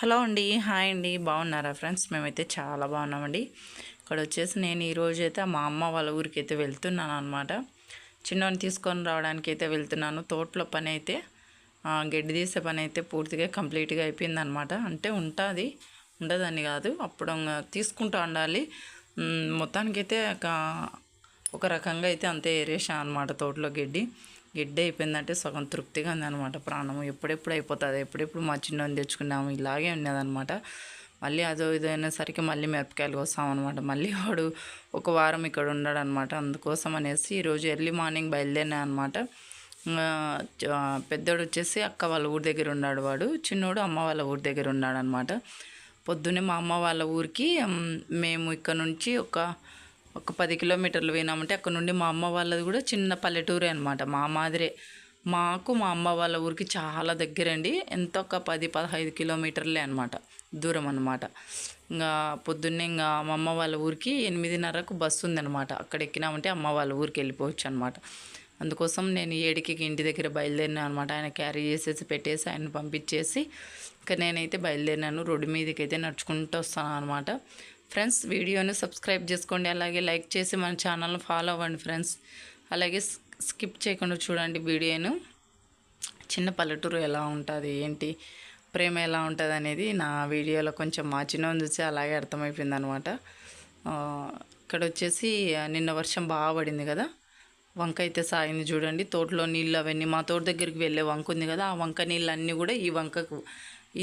Hello అండి, hi అండి. బాగున్నారా ఫ్రెండ్స్? మేమైతే చాలా బాగున్నామండి. ఇక్కడ వచ్చేసి నేను ఈరోజు అయితే మా అమ్మ వాళ్ళ ఊరికి అయితే వెళ్తున్నాను అనమాట. చిన్నోని తీసుకొని రావడానికి అయితే వెళ్తున్నాను. తోటలో పని అయితే గడ్డి తీసే పని అయితే పూర్తిగా కంప్లీట్గా అయిపోయిందనమాట. అంటే ఉంటుంది, ఉండదని కాదు, అప్పుడు తీసుకుంటూ ఉండాలి. మొత్తానికైతే ఒక రకంగా అయితే అంతే ఏరేసా అనమాట. తోటలో గడ్డి అయిపోయిందంటే సగం తృప్తిగా ఉందన్నమాట. ప్రాణము ఎప్పుడెప్పుడు అయిపోతుంది, ఎప్పుడెప్పుడు మా చిన్నోని తెచ్చుకున్నాము, ఇలాగే ఉన్నదనమాట. మళ్ళీ అదో ఇదైనా సరికి మళ్ళీ మిరపకాయలు కోస్తామన్నమాట. మళ్ళీ వాడు ఒక వారం ఇక్కడ ఉన్నాడనమాట. అందుకోసం అనేసి ఈరోజు ఎర్లీ మార్నింగ్ బయలుదేరినా అనమాట. పెద్దోడు వచ్చేసి అక్క వాళ్ళ ఊరి దగ్గర ఉన్నాడు, వాడు చిన్నోడు అమ్మ వాళ్ళ ఊరి దగ్గర ఉన్నాడు అనమాట. పొద్దున్నే మా అమ్మ వాళ్ళ ఊరికి మేము ఇక్కడ నుంచి ఒక 10 కిలోమీటర్లు పోయినామంటే అక్కడ నుండి మా అమ్మ వాళ్ళది కూడా చిన్న పల్లెటూరే అనమాట. మా మాదిరే మాకు మా అమ్మ వాళ్ళ ఊరికి చాలా దగ్గరండి. ఎంత ఒక 10-15 కిలోమీటర్లే అనమాట, దూరం అనమాట. ఇంకా పొద్దున్నే ఇంకా మా అమ్మ వాళ్ళ ఊరికి 8:30కు బస్సు ఉందనమాట. అక్కడ ఎక్కినామంటే అమ్మ వాళ్ళ ఊరికి వెళ్ళిపోవచ్చు అనమాట. అందుకోసం నేను 7కి ఇంటి దగ్గర బయలుదేరినా అనమాట. ఆయన క్యారీ చేసేసి పెట్టేసి ఆయన పంపించేసి ఇంకా నేనైతే బయలుదేరినాను. రోడ్డు మీదకి అయితే నడుచుకుంటూ వస్తాను అనమాట. ఫ్రెండ్స్, వీడియోని సబ్స్క్రైబ్ చేసుకోండి, అలాగే లైక్ చేసి మన ఛానల్ని ఫాలో అవ్వండి ఫ్రెండ్స్. అలాగే స్కిప్ చేయకుండా చూడండి వీడియోను. చిన్న పల్లెటూరు ఎలా ఉంటుంది, ఏంటి ప్రేమ ఎలా ఉంటుంది అనేది నా వీడియోలో కొంచెం మా చిన్న చూసి అలాగే అర్థమైపోయింది అనమాట. ఇక్కడ వచ్చేసి నిన్న వర్షం బాగా పడింది కదా, వంక అయితే సాగింది చూడండి. తోటలో నీళ్ళు అవన్నీ మా తోట దగ్గరికి వెళ్ళే వంక ఉంది కదా, ఆ వంక నీళ్ళు అన్నీ కూడా ఈ వంకకు,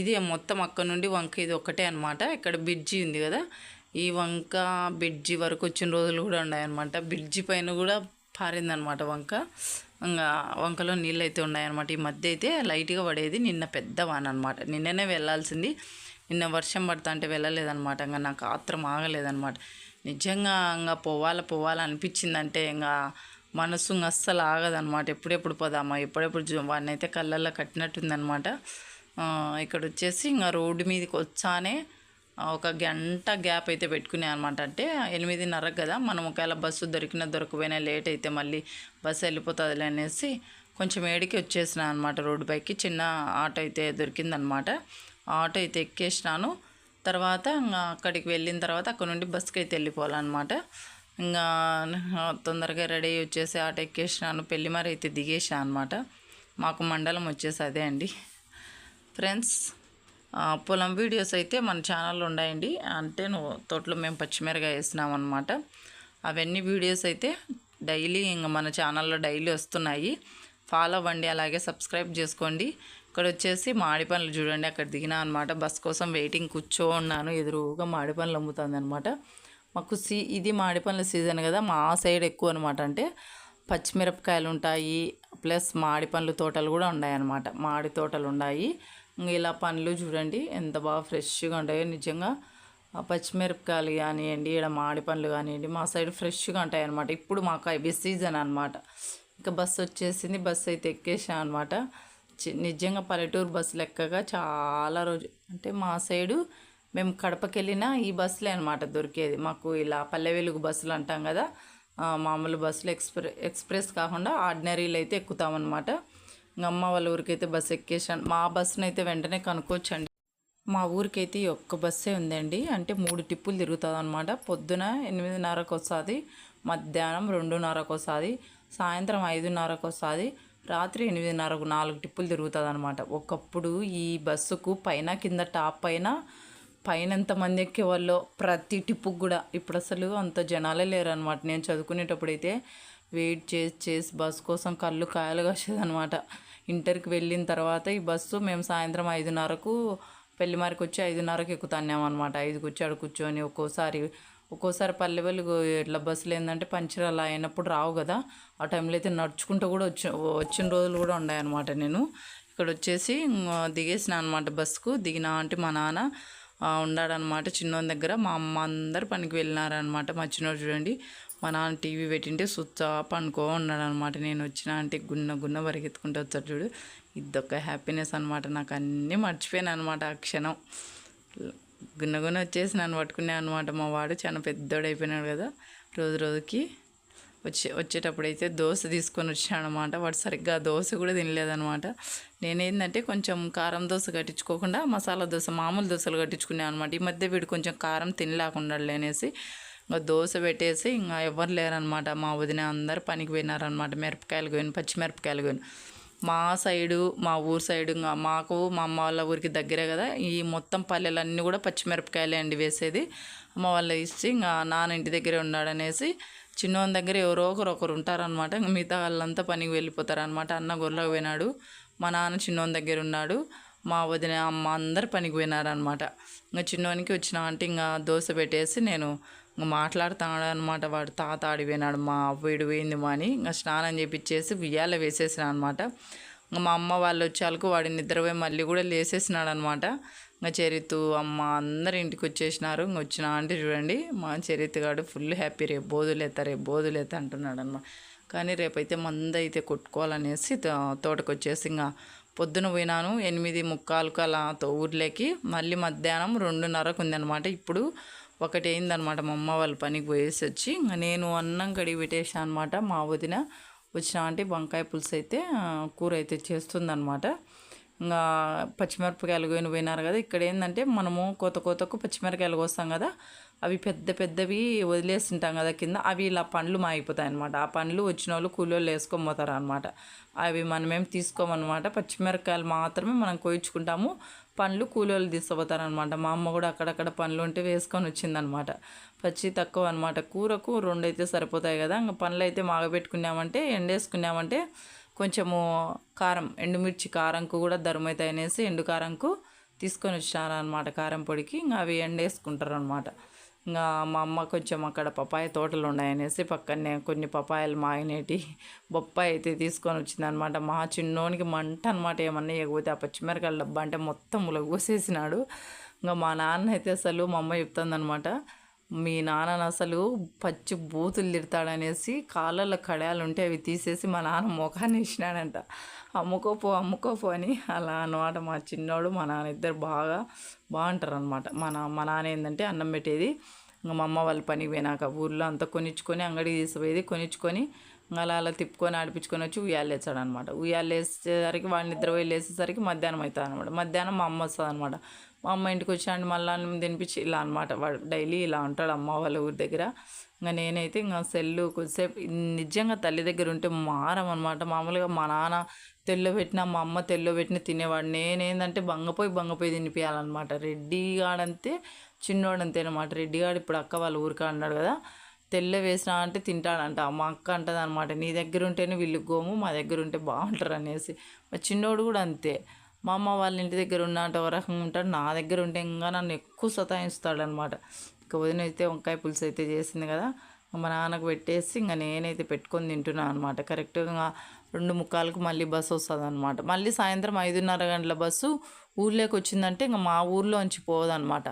ఇది మొత్తం అక్కడ నుండి వంక ఇది ఒక్కటే అనమాట. ఇక్కడ బ్రిడ్జి ఉంది కదా, ఈ వంక బ్రిడ్జి వరకు వచ్చిన రోజులు కూడా ఉన్నాయన్నమాట. బ్రిడ్జి పైన కూడా పారిందనమాట వంక. ఇంకా వంకలో నీళ్ళు అయితే ఉన్నాయన్నమాట. ఈ మధ్య అయితే లైట్గా పడేది, నిన్న పెద్ద వాన అనమాట. నిన్ననే వెళ్ళాల్సింది, నిన్న వర్షం పడతా అంటే వెళ్ళలేదన్నమాట. ఇంకా నాకు ఆత్రం ఆగలేదన్నమాట. నిజంగా ఇంకా పోవాలనిపించిందంటే ఇంకా మనసు అస్సలు ఆగదనమాట. ఎప్పుడెప్పుడు పోదామా, ఎప్పుడెప్పుడు వాడిని అయితే కళ్ళల్లో కట్టినట్టుందనమాట. ఇక్కడ వచ్చేసి ఇంకా రోడ్డు మీదకి వచ్చానే ఒక గంట గ్యాప్ అయితే పెట్టుకునే అనమాట. అంటే 8:30 కదా, మనం ఒకవేళ బస్సు దొరకపోయినా లేట్ అయితే మళ్ళీ బస్సు వెళ్ళిపోతుంది అనేసి కొంచెం ఏడికి వచ్చేసిన అనమాట. రోడ్డు పైకి చిన్న ఆటో అయితే దొరికిందనమాట. ఆటో అయితే ఎక్కేసినాను. తర్వాత ఇంకా అక్కడికి వెళ్ళిన తర్వాత అక్కడ నుండి బస్సుకి అయితే వెళ్ళిపోవాలన్నమాట. ఇంకా తొందరగా రెడీ వచ్చేసి ఆటో ఎక్కేసినాను. పెళ్లిమారి అయితే దిగేసాను అనమాట. మాకు మండలం వచ్చేసి అదే అండి ఫ్రెండ్స్. పొలం వీడియోస్ అయితే మన ఛానల్లో ఉన్నాయండి. అంటే తోటలో మేము పచ్చిమిరకాయ వేసినాం అనమాట. అవన్నీ వీడియోస్ అయితే డైలీ ఇంకా మన ఛానల్లో డైలీ వస్తున్నాయి. ఫాలో అవ్వండి, అలాగే సబ్స్క్రైబ్ చేసుకోండి. ఇక్కడ వచ్చేసి మామిడి పండ్లు చూడండి, అక్కడ దిగినా అనమాట. బస్ కోసం వెయిటింగ్ ఉన్నాను. ఎదురుగా మామిడి పండ్లు అమ్ముతుంది అనమాట. మాకు ఇది మామిడి పండ్ల సీజన్ కదా, మా సైడ్ ఎక్కువ అనమాట. అంటే పచ్చిమిరపకాయలు ఉంటాయి, ప్లస్ మామిడి పండ్లు తోటలు కూడా ఉన్నాయన్నమాట. మామిడి తోటలు ఉన్నాయి. ఇలా పండ్లు చూడండి ఎంత బాగా ఫ్రెష్గా ఉంటాయో. నిజంగా పచ్చిమిరపకాయలు కానివ్వండి, ఇక్కడ మామిడి పండ్లు కానివ్వండి, మా సైడ్ ఫ్రెష్గా ఉంటాయి అనమాట. ఇప్పుడు మాకు అవి సీజన్ అనమాట. ఇంకా బస్సు వచ్చేసింది, బస్సు అయితే ఎక్కేసాం అనమాట. నిజంగా పల్లెటూరు బస్సులు ఎక్కగా చాలా రోజు, అంటే మా సైడు మేము కడపకి వెళ్ళినా ఈ బస్సులే అనమాట దొరికేది మాకు. ఇలా పల్లె వెలుగు బస్సులు అంటాం కదా, మామూలు బస్సులు ఎక్స్ప్రెస్ కాకుండా ఆర్డినరీలు అయితే ఎక్కుతామన్నమాట. ఇంకా అమ్మ వాళ్ళ ఊరికైతే బస్సు ఎక్కేసాను. మా బస్సును అయితే వెంటనే కనుక్కోవచ్చండి. మా ఊరికైతే ఒక్క బస్సే ఉందండి. అంటే 3 టిప్పులు తిరుగుతుంది అనమాట. పొద్దున 8:30కు వస్తుంది, మధ్యాహ్నం 2:30కు వస్తుంది, సాయంత్రం 5:30కు వస్తుంది, రాత్రి 8:30కు 4 టిప్పులు తిరుగుతుంది అనమాట. ఒకప్పుడు ఈ బస్సుకు పైన కింద టాప్ పైన ఎంతమంది ఎక్కేవాళ్ళు ప్రతి టిప్పుకు కూడా. ఇప్పుడు అసలు అంత జనాలే లేరు అనమాట. నేను చదువుకునేటప్పుడైతే వెయిట్ చేసి బస్సు కోసం కళ్ళు కాయలు కాసేదనమాట. ఇంటర్కి వెళ్ళిన తర్వాత ఈ బస్సు మేము సాయంత్రం 5:30కు పెళ్లిమారికి వచ్చి 5:30కి ఎక్కుతాన్నామన్నమాట. 5కి వచ్చి అక్కడ కూర్చొని ఒక్కోసారి పల్లె వెలుగు ఇట్లా బస్సులు ఏంటంటే పంచర్ అలా అయినప్పుడు రావు కదా, ఆ టైంలో అయితే నడుచుకుంటూ కూడా వచ్చిన రోజులు కూడా ఉన్నాయన్నమాట. నేను ఇక్కడ వచ్చేసి దిగేసిన అనమాట. బస్సుకు దిగినా అంటే మా నాన్న ఉన్నాడనమాట చిన్నోని దగ్గర. మా అమ్మ అందరు పనికి వెళ్ళినారనమాట. మా చిన్నోడు చూడండి, మా నాన్న టీవీ పెట్టింటే సుచ్చా పనుకో ఉన్నాడనమాట. నేను వచ్చినా అంటే గున్న పరిగెత్తుకుంటూ వచ్చాడు చూడు. ఇదొక హ్యాపీనెస్ అనమాట. నాకు అన్నీ మర్చిపోయాను అనమాట ఆ క్షణం. గున్న వచ్చేసి నన్ను పట్టుకునే అనమాట. మా వాడు చాలా పెద్దోడు అయిపోయినాడు కదా, రోజుకి వచ్చేటప్పుడు అయితే దోశ తీసుకొని వచ్చానమాట. వాడు సరిగ్గా దోశ కూడా తినలేదనమాట. నేనేంటంటే కొంచెం కారం దోశ కట్టించుకోకుండా మసాలా దోశ మామూలు దోశలు కట్టించుకున్నాను అనమాట. ఈ మధ్య వీడు కొంచెం కారం తినలేకుండా అనేసి ఇంకా దోశ పెట్టేసి ఇంకా ఎవరు లేరనమాట. మా వదిన అందరు పనికి పోయినారనమాట. మిరపకాయలు పోయిన పచ్చిమిరపకాయలు పోయిన మా సైడు మా ఊరు సైడు ఇంకా మాకు మా అమ్మ వాళ్ళ ఊరికి దగ్గరే కదా. ఈ మొత్తం పల్లెలన్నీ కూడా పచ్చిమిరపకాయలే అండి వేసేది. అమ్మ వాళ్ళ ఇచ్చి ఇంకా నాన్న ఇంటి దగ్గరే ఉన్నాడనేసి చిన్నోని దగ్గర ఎవరో ఒకరు ఉంటారనమాట. ఇంకా మిగతా వాళ్ళంతా పనికి వెళ్ళిపోతారనమాట. అన్న గొర్రెలకు పోయినాడు, మా నాన్న చిన్నోని దగ్గర ఉన్నాడు, మా వదిన అమ్మ అందరు పనికి పోయినారనమాట. ఇంకా చిన్నోనికి వచ్చిన అంటే ఇంకా దోశ పెట్టేసి నేను ఇంకా మాట్లాడుతాడు అనమాట. వాడు తాత ఆడిపోయినాడు మా వీడు పోయింది మా అని ఇంకా స్నానం చేపించేసి ఉయ్యాల వేసేసిన అనమాట. ఇంకా మా అమ్మ వాళ్ళు వచ్చేళ్ళకు వాడిని నిద్రపోయి మళ్ళీ కూడా లేసేసినాడు అనమాట. ఇంకా చరితు అమ్మ అందరు ఇంటికి వచ్చేసినారు. ఇంక వచ్చిన అంటే చూడండి మా చరిత్ గాడు ఫుల్ హ్యాపీ. రేపు బోధులేత అంటున్నాడు అనమాట. కానీ రేపైతే మందైతే కొట్టుకోవాలనేసి తోటకు వచ్చేసి ఇంకా పొద్దున పోయినాను 8:45 అలా ఊర్లోకి. మళ్ళీ మధ్యాహ్నం 2:30కు ఉందనమాట. ఇప్పుడు 1 అయిందనమాట. మా అమ్మ వాళ్ళు పనికి పోయేసి వచ్చి ఇంకా నేను అన్నం కడిగి పెట్టేసాను అనమాట. మా వదిన వచ్చిన అంటే వంకాయ పులుసు అయితే కూర అయితే చేస్తుందనమాట. ఇంకా పచ్చిమిరపకాయలు పోయినారు కదా. ఇక్కడ ఏంటంటే మనము కోతకు పచ్చిమిరపకాయలు కోస్తాం కదా, అవి పెద్దవి వదిలేస్తుంటాం కదా కింద, అవి ఇలా పండ్లు మాగిపోతాయి అనమాట. ఆ పండ్లు వచ్చిన వాళ్ళు కూలోళ్ళు వేసుకొని పోతారు అనమాట. అవి మనమేం తీసుకోమన్నమాట. పచ్చిమిరపకాయలు మాత్రమే మనం కోయించుకుంటాము, పండ్లు కూలోళ్ళు తీసుకుపోతారనమాట. మా అమ్మ కూడా అక్కడక్కడ పండ్లు ఉంటే వేసుకొని వచ్చిందనమాట. పచ్చి తక్కువ అనమాట. కూరకు 2 అయితే సరిపోతాయి కదా. ఇంకా పండ్లు అయితే మాగబెట్టుకున్నామంటే ఎండేసుకున్నామంటే కొంచెము కారం ఎండుమిర్చి కారంకు కూడా దరుమవుతాయి అనేసి ఎండు కారంకు తీసుకొని వచ్చారనమాట కారం పొడికి. ఇంకా అవి ఎండేసుకుంటారు అనమాట. ఇంకా మా అమ్మ కొంచెం అక్కడ పపాయ తోటలు ఉన్నాయనేసి పక్కనే కొన్ని పపాయలు మాగినేటి బొప్పాయి అయితే తీసుకొని వచ్చిందనమాట. మా చిన్నోనికి మంట అనమాట. ఏమన్నా ఎగపోతే ఆ పచ్చిమిరకాయల డబ్బా అంటే మొత్తం ములగోసేసినాడు. ఇంకా మా నాన్న అయితే అసలు మా అమ్మ చెప్తుందనమాట, మీ నాన్న అసలు పచ్చి బూతులు తిడతాడనేసి కాళ్ళల్లో కడాయాలు ఉంటే అవి తీసేసి మా నాన్న ముఖాన్ని ఇచ్చినాడంట. అమ్ముకోపో అని అలా అన్నమాట. మా చిన్నోడు మా నాన్న ఇద్దరు బాగుంటారు అనమాట. మా నాన్న ఏంటంటే అన్నం పెట్టేది ఇంకా మా అమ్మ వాళ్ళు పనికి పోయినాక ఊర్లో అంతా కొనిచ్చుకొని అంగడికి తీసిపోయేది, కొనిచ్చుకొని అలా తిప్పుకొని ఆడిపించుకొని వచ్చి ఉయ్యాలు వేస్తాడు అనమాట. ఉయ్యాలు వేసేసరికి వాడిని నిద్రపోయి లేసేసరికి మధ్యాహ్నం అవుతుంది అనమాట. మధ్యాహ్నం మా అమ్మ వస్తుంది అనమాట. మా అమ్మ ఇంటికి వచ్చాడు మళ్ళీ అన్నం తినిపించి ఇలా అనమాట. వాడు డైలీ ఇలా ఉంటాడు అమ్మ వాళ్ళ ఊరి దగ్గర. ఇంకా నేనైతే ఇంకా సెల్లు కొద్దిసేపు నిజంగా తల్లి దగ్గర ఉంటే మారం అనమాట. మామూలుగా మా నాన్న తెల్లో పెట్టినా మా అమ్మ తెల్లో పెట్టిన తినేవాడు. నేనేందంటే బంగపోయి తినిపించాలన్నమాట. రెడ్డిగాడంతే చిన్నోడంతే అనమాట. రెడ్డిగాడు ఇప్పుడు అక్క వాళ్ళ ఊరికా అన్నాడు కదా, తెల్ల వేసినా అంటే తింటాడంట. మా అక్క అంటది అనమాట, నీ దగ్గర ఉంటేనే వీళ్ళు గోము, మా దగ్గర ఉంటే బాగుంటారు అనేసి. మా చిన్నోడు కూడా అంతే. మా అమ్మ వాళ్ళ ఇంటి దగ్గర ఉన్నట్టు ఒక రకంగా ఉంటాడు, నా దగ్గర ఉంటే ఇంకా నన్ను ఎక్కువ సతాయిస్తాడు అనమాట. ఇక వదిన అయితే వంకాయ పులుసు అయితే చేసింది కదా, మా నాన్నకు పెట్టేసి ఇంకా నేనైతే పెట్టుకొని తింటున్నాను అనమాట. కరెక్ట్గా 2:45కు మళ్ళీ బస్సు వస్తుంది అనమాట. మళ్ళీ సాయంత్రం 5:30 గంటల బస్సు ఊర్లోకి వచ్చిందంటే ఇంకా మా ఊర్లోంచి పోదనమాట.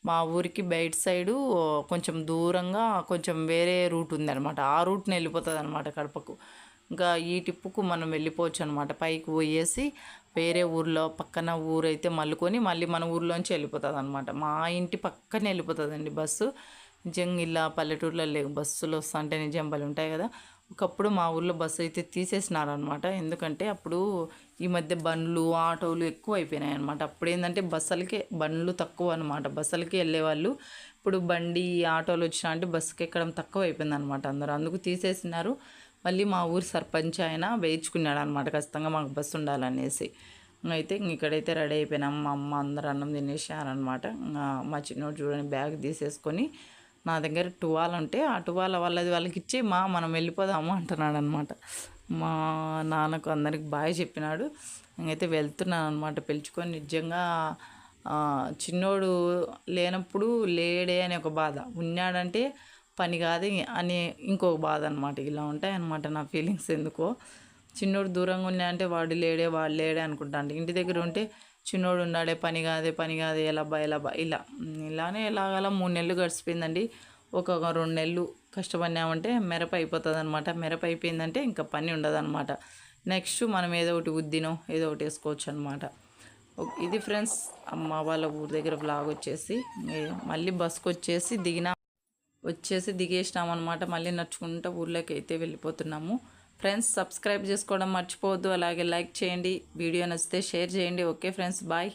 మా ఊరికి బయట సైడు కొంచెం దూరంగా కొంచెం వేరే రూట్ ఉందనమాట. ఆ రూట్ని వెళ్ళిపోతుంది అనమాట కడపకు. ఇంకా ఈ టిప్పుకు మనం వెళ్ళిపోవచ్చు అనమాట. పైకి పోయేసి వేరే ఊర్లో పక్కన ఊరైతే మళ్ళుకొని మళ్ళీ మన ఊర్లోంచి వెళ్ళిపోతుంది అనమాట. మా ఇంటి పక్కనే వెళ్ళిపోతుందండి బస్సు. నిజంగా ఇలా పల్లెటూర్లలో బస్సులు వస్తా అంటే నిజం బలి ఉంటాయి కదా. ఒకప్పుడు మా ఊర్లో బస్సు అయితే తీసేసినారనమాట. ఎందుకంటే అప్పుడు ఈ మధ్య బండ్లు ఆటోలు ఎక్కువ అయిపోయినాయి అనమాట. అప్పుడు ఏంటంటే బండ్లు తక్కువ అనమాట, బస్సులకి వెళ్ళేవాళ్ళు. ఇప్పుడు బండి ఆటోలు వచ్చినా అంటే బస్సుకి ఎక్కడం తక్కువ అయిపోయింది అనమాట అందరూ, అందుకు తీసేసినారు. మళ్ళీ మా ఊరు సర్పంచ్ ఆయన వేయించుకున్నాడు అనమాట, ఖచ్చితంగా మాకు బస్సు ఉండాలనేసి. అయితే ఇక్కడైతే రెడీ అయిపోయినాం. మా అమ్మ అందరూ అన్నం తినేసారనమాట. మా చిన్నోడు చూడండి బ్యాగ్ తీసేసుకొని నా దగ్గర టువాల్ ఉంటే ఆ టువాల్ వాళ్ళకి ఇచ్చి మనం వెళ్ళిపోదాము అంటున్నాడు అనమాట. మా నాన్నకు అందరికి బాయ్ చెప్పినాడు. నేనైతే వెళ్తున్నాను అనమాట పిలుచుకొని. నిజంగా చిన్నోడు లేనప్పుడు లేడే అనే ఒక బాధ, ఉన్నాడంటే పని కాదు అని ఇంకొక బాధ అనమాట. ఇలా ఉంటాయన్నమాట నా ఫీలింగ్స్. ఎందుకో చిన్నోడు దూరంగా ఉన్నాయంటే వాడు లేడే అనుకుంటాను. ఇంటి దగ్గర ఉంటే చిన్నోడు ఉన్నాడే పని కాదే ఎలా ఇలానే ఎలాగలా 3 నెలలు గడిచిపోయిందండి. ఒక 2 నెలలు కష్టపడినామంటే మిరప అయిపోతుంది అనమాట. మిరప అయిపోయిందంటే ఇంకా పని ఉండదు అనమాట. నెక్స్ట్ మనం ఏదో ఒకటి ఉద్దినో ఏదో ఒకటి వేసుకోవచ్చు అనమాట. ఇది ఫ్రెండ్స్ అమ్మ వాళ్ళ ఊరి దగ్గర వ్లాగ్ వచ్చేసి. మళ్ళీ బస్కి వచ్చేసి వచ్చేసి దిగేసినాం అనమాట. మళ్ళీ నడుచుకుంటూ ఊర్లోకి అయితే వెళ్ళిపోతున్నాము. ఫ్రెండ్స్ సబ్స్క్రైబ్ చేసుకోవడం మర్చిపోవద్దు. అలాగే లైక్ చేయండి. వీడియో నచ్చితే షేర్ చేయండి. Okay friends, bye.